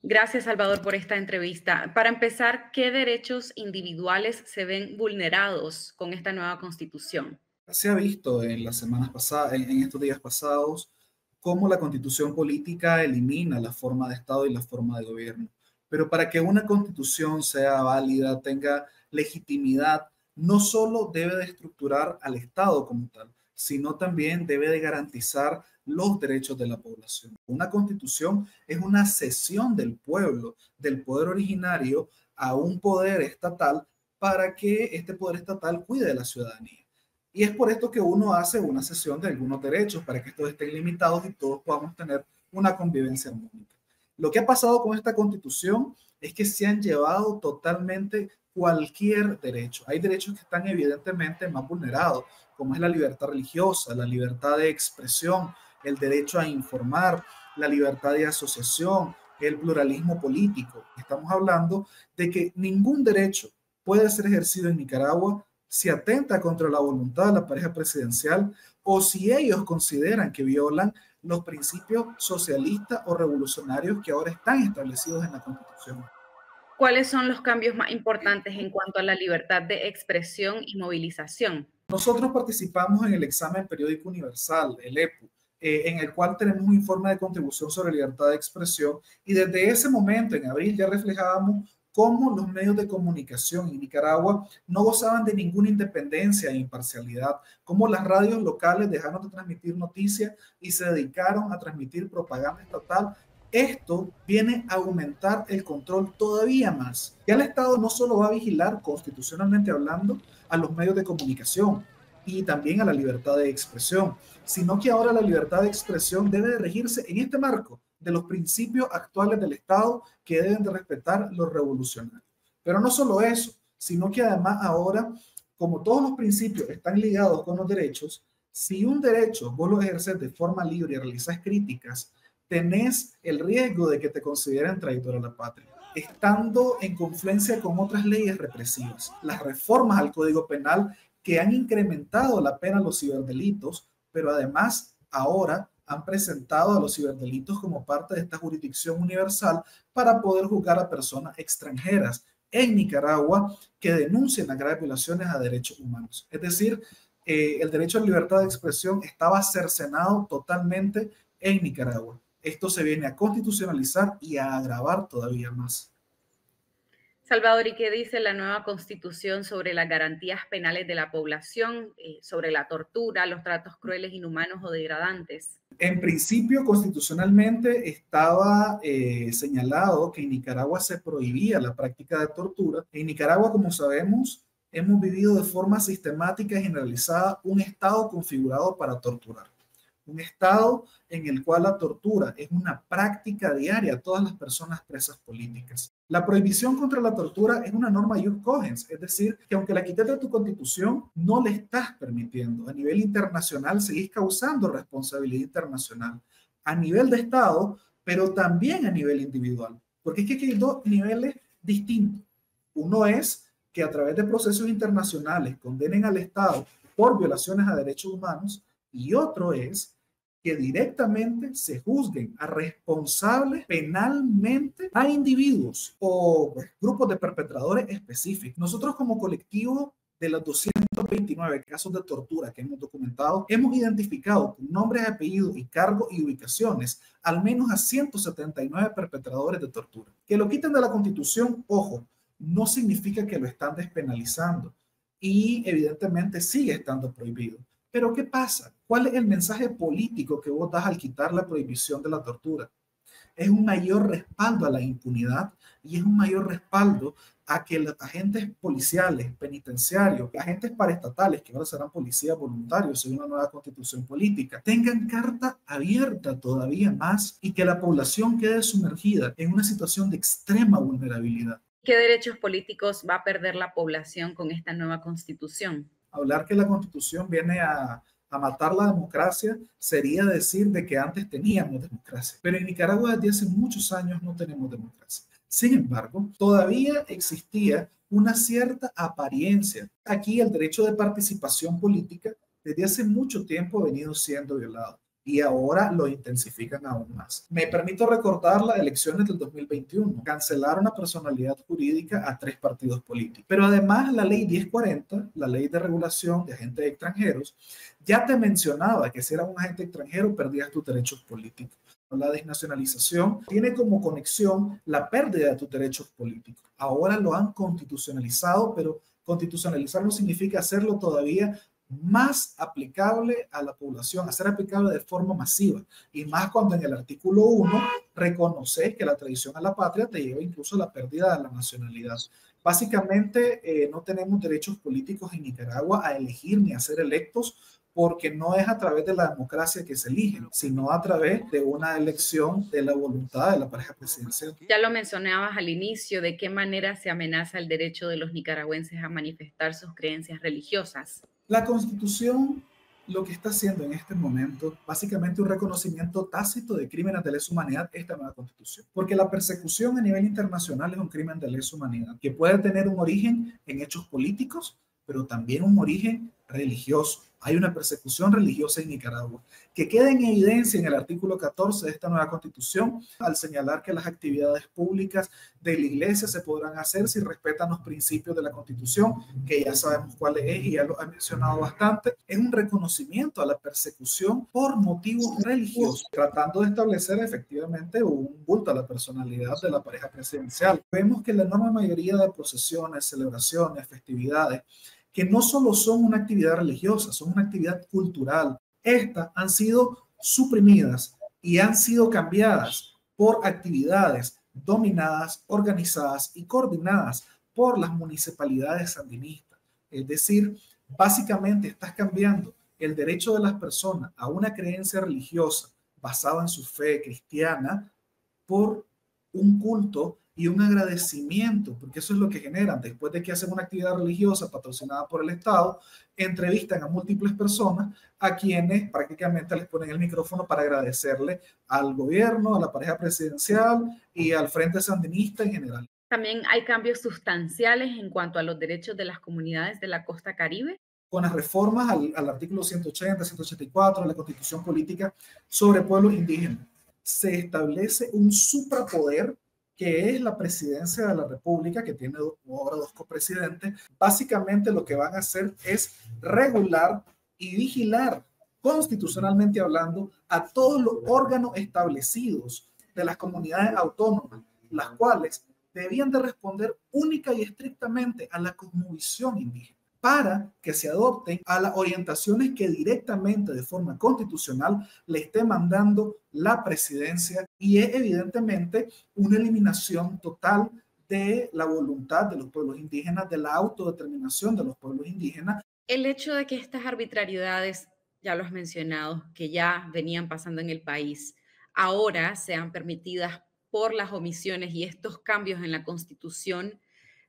Gracias, Salvador, por esta entrevista. Para empezar, ¿qué derechos individuales se ven vulnerados con esta nueva constitución? Se ha visto en las semanas pasadas, en estos días pasados, cómo la constitución política elimina la forma de Estado y la forma de gobierno. Pero para que una constitución sea válida, tenga legitimidad, no solo debe de estructurar al Estado como tal, sino también debe de garantizar los derechos de la población. Una constitución es una cesión del pueblo, del poder originario, a un poder estatal para que este poder estatal cuide de la ciudadanía. Y es por esto que uno hace una cesión de algunos derechos para que estos estén limitados y todos podamos tener una convivencia armónica. Lo que ha pasado con esta constitución es que se han llevado totalmente cualquier derecho. Hay derechos que están evidentemente más vulnerados, como es la libertad religiosa, la libertad de expresión, el derecho a informar, la libertad de asociación, el pluralismo político. Estamos hablando de que ningún derecho puede ser ejercido en Nicaragua si atenta contra la voluntad de la pareja presidencial o si ellos consideran que violan los principios socialistas o revolucionarios que ahora están establecidos en la Constitución. ¿Cuáles son los cambios más importantes en cuanto a la libertad de expresión y movilización? Nosotros participamos en el examen periódico universal, el EPU, en el cual tenemos un informe de contribución sobre libertad de expresión y desde ese momento, en abril, ya reflejábamos cómo los medios de comunicación en Nicaragua no gozaban de ninguna independencia e imparcialidad, cómo las radios locales dejaron de transmitir noticias y se dedicaron a transmitir propaganda estatal. Esto viene a aumentar el control todavía más. Ya el Estado no solo va a vigilar, constitucionalmente hablando, a los medios de comunicación y también a la libertad de expresión, sino que ahora la libertad de expresión debe de regirse en este marco de los principios actuales del Estado que deben de respetar los revolucionarios. Pero no solo eso, sino que además ahora, como todos los principios están ligados con los derechos, si un derecho vos lo ejerces de forma libre y realizas críticas, tenés el riesgo de que te consideren traidor a la patria, estando en confluencia con otras leyes represivas. Las reformas al Código Penal que han incrementado la pena a los ciberdelitos, pero además ahora han presentado a los ciberdelitos como parte de esta jurisdicción universal para poder juzgar a personas extranjeras en Nicaragua que denuncien las graves violaciones a derechos humanos. Es decir, el derecho a la libertad de expresión estaba cercenado totalmente en Nicaragua. Esto se viene a constitucionalizar y a agravar todavía más. Salvador, ¿y qué dice la nueva constitución sobre las garantías penales de la población, sobre la tortura, los tratos crueles, inhumanos o degradantes? En principio, constitucionalmente estaba señalado que en Nicaragua se prohibía la práctica de tortura. En Nicaragua, como sabemos, hemos vivido de forma sistemática y generalizada un estado configurado para torturar. Un estado en el cual la tortura es una práctica diaria a todas las personas presas políticas. La prohibición contra la tortura es una norma ius cogens, es decir, que aunque la quites de tu constitución, no le estás permitiendo. A nivel internacional seguís causando responsabilidad internacional. A nivel de Estado, pero también a nivel individual. Porque es que aquí hay dos niveles distintos. Uno es que a través de procesos internacionales condenen al Estado por violaciones a derechos humanos y otro es que directamente se juzguen a responsables penalmente a individuos o pues, grupos de perpetradores específicos. Nosotros como colectivo de los 229 casos de tortura que hemos documentado, hemos identificado con nombres, apellidos y cargos y ubicaciones al menos a 179 perpetradores de tortura. Que lo quiten de la Constitución, ojo, no significa que lo están despenalizando y evidentemente sigue estando prohibido. Pero ¿qué pasa? ¿Cuál es el mensaje político que vos das al quitar la prohibición de la tortura? Es un mayor respaldo a la impunidad y es un mayor respaldo a que los agentes policiales, penitenciarios, agentes paraestatales, que ahora serán policías voluntarios según la nueva constitución política, tengan carta abierta todavía más y que la población quede sumergida en una situación de extrema vulnerabilidad. ¿Qué derechos políticos va a perder la población con esta nueva constitución? Hablar que la constitución viene a matar la democracia sería decir de que antes teníamos democracia. Pero en Nicaragua desde hace muchos años no tenemos democracia. Sin embargo, todavía existía una cierta apariencia. Aquí el derecho de participación política desde hace mucho tiempo ha venido siendo violado. y ahora lo intensifican aún más. Me permito recordar las elecciones del 2021. Cancelaron la personalidad jurídica a 3 partidos políticos. Pero además la ley 1040, la ley de regulación de agentes extranjeros, ya te mencionaba que si eras un agente extranjero perdías tus derechos políticos. La desnacionalización tiene como conexión la pérdida de tus derechos políticos. Ahora lo han constitucionalizado, pero constitucionalizar no significa hacerlo todavía más aplicable a la población, hacer aplicable de forma masiva, y más cuando en el artículo 1 reconoce que la traición a la patria te lleva incluso a la pérdida de la nacionalidad. Básicamente, no tenemos derechos políticos en Nicaragua a elegir ni a ser electos, porque no es a través de la democracia que se eligen, sino a través de una elección de la voluntad de la pareja presidencial. Ya lo mencionabas al inicio, ¿de qué manera se amenaza el derecho de los nicaragüenses a manifestar sus creencias religiosas? La Constitución lo que está haciendo en este momento, básicamente un reconocimiento tácito de crímenes de lesa humanidad, esta nueva Constitución. Porque la persecución a nivel internacional es un crimen de lesa humanidad, que puede tener un origen en hechos políticos, pero también un origen religioso. Hay una persecución religiosa en Nicaragua, que queda en evidencia en el artículo 14 de esta nueva Constitución, al señalar que las actividades públicas de la Iglesia se podrán hacer si respetan los principios de la Constitución, que ya sabemos cuáles es y ya lo ha mencionado bastante. Es un reconocimiento a la persecución por motivos religiosos, tratando de establecer efectivamente un culto a la personalidad de la pareja presidencial. Vemos que la enorme mayoría de procesiones, celebraciones, festividades, que no solo son una actividad religiosa, son una actividad cultural. Estas han sido suprimidas y han sido cambiadas por actividades dominadas, organizadas y coordinadas por las municipalidades sandinistas. Es decir, básicamente estás cambiando el derecho de las personas a una creencia religiosa basada en su fe cristiana por un culto y un agradecimiento, porque eso es lo que generan. Después de que hacen una actividad religiosa patrocinada por el Estado, entrevistan a múltiples personas a quienes prácticamente les ponen el micrófono para agradecerle al gobierno, a la pareja presidencial y al Frente Sandinista en general. También hay cambios sustanciales en cuanto a los derechos de las comunidades de la costa Caribe. Con las reformas al artículo 180, 184 de la Constitución Política sobre pueblos indígenas, se establece un suprapoder que es la presidencia de la República, que tiene ahora 2 copresidentes. Básicamente lo que van a hacer es regular y vigilar, constitucionalmente hablando, a todos los órganos establecidos de las comunidades autónomas, las cuales debían de responder única y estrictamente a la cosmovisión indígena, para que se adopten a las orientaciones que directamente de forma constitucional le esté mandando la presidencia, y es evidentemente una eliminación total de la voluntad de los pueblos indígenas, de la autodeterminación de los pueblos indígenas. El hecho de que estas arbitrariedades, ya lo has mencionado, que ya venían pasando en el país, ahora sean permitidas por las omisiones y estos cambios en la Constitución,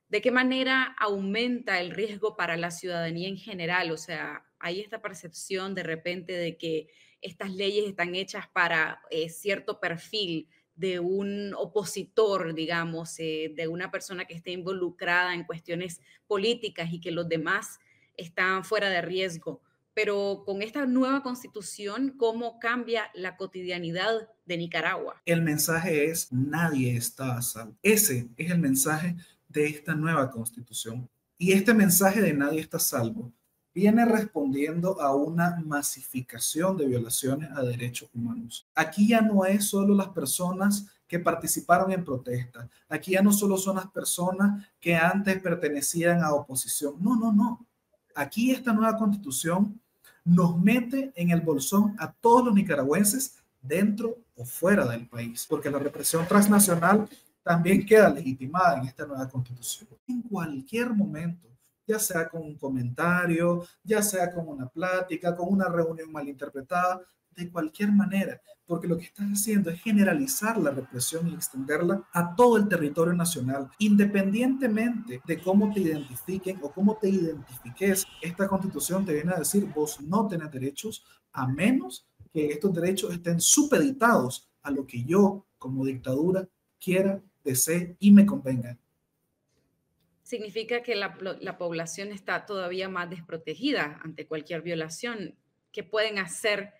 ¿de qué manera aumenta el riesgo para la ciudadanía en general? O sea, hay esta percepción de repente de que estas leyes están hechas para cierto perfil de un opositor, digamos, de una persona que esté involucrada en cuestiones políticas y que los demás están fuera de riesgo. Pero con esta nueva constitución, ¿cómo cambia la cotidianidad de Nicaragua? El mensaje es: nadie está a salvo. Ese es el mensaje de esta nueva constitución. Y este mensaje de nadie está a salvo viene respondiendo a una masificación de violaciones a derechos humanos. Aquí ya no es solo las personas que participaron en protesta. Aquí ya no solo son las personas que antes pertenecían a oposición. No, no, no. Aquí esta nueva constitución nos mete en el bolsón a todos los nicaragüenses, dentro o fuera del país, porque la represión transnacional también queda legitimada en esta nueva constitución. En cualquier momento, ya sea con un comentario, ya sea con una plática, con una reunión malinterpretada, de cualquier manera, porque lo que estás haciendo es generalizar la represión y extenderla a todo el territorio nacional, independientemente de cómo te identifiquen o cómo te identifiques. Esta constitución te viene a decir: vos no tenés derechos a menos que estos derechos estén supeditados a lo que yo, como dictadura, quiera, desee y me convenga. Significa que la población está todavía más desprotegida ante cualquier violación. ¿Qué pueden hacer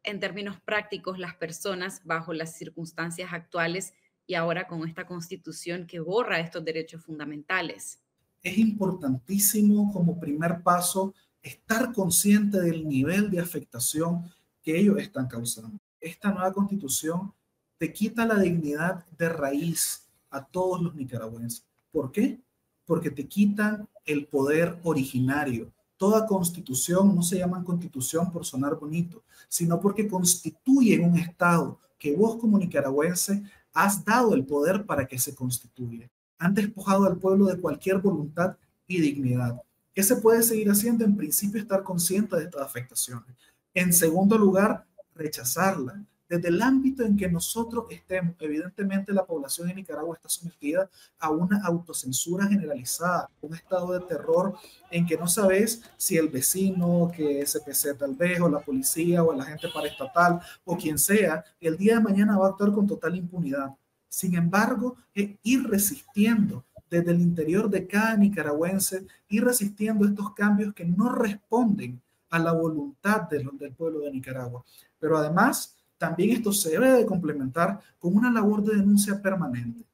en términos prácticos las personas bajo las circunstancias actuales y ahora con esta constitución que borra estos derechos fundamentales? Es importantísimo como primer paso estar consciente del nivel de afectación que ellos están causando. Esta nueva constitución te quita la dignidad de raíz a todos los nicaragüenses. ¿Por qué? Porque te quitan el poder originario. Toda constitución no se llama constitución por sonar bonito, sino porque constituyen un Estado que vos como nicaragüense has dado el poder para que se constituya. Han despojado al pueblo de cualquier voluntad y dignidad. ¿Qué se puede seguir haciendo? En principio, estar consciente de estas afectaciones. En segundo lugar, rechazarla. Desde el ámbito en que nosotros estemos, evidentemente la población de Nicaragua está sometida a una autocensura generalizada, un estado de terror en que no sabes si el vecino, que es CPC tal vez, o la policía, o el agente paraestatal, o quien sea, el día de mañana va a actuar con total impunidad. Sin embargo, ir resistiendo desde el interior de cada nicaragüense, ir resistiendo estos cambios que no responden a la voluntad del pueblo de Nicaragua. Pero además, también esto se debe de complementar con una labor de denuncia permanente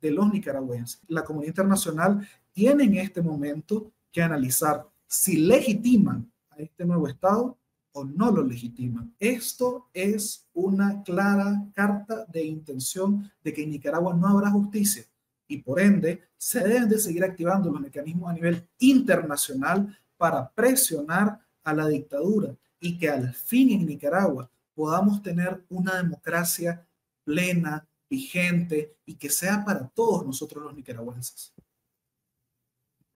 de los nicaragüenses. La comunidad internacional tiene en este momento que analizar si legitiman a este nuevo Estado o no lo legitiman. Esto es una clara carta de intención de que en Nicaragua no habrá justicia y por ende se deben de seguir activando los mecanismos a nivel internacional para presionar a la dictadura y que al fin en Nicaragua podamos tener una democracia plena, vigente y que sea para todos nosotros los nicaragüenses.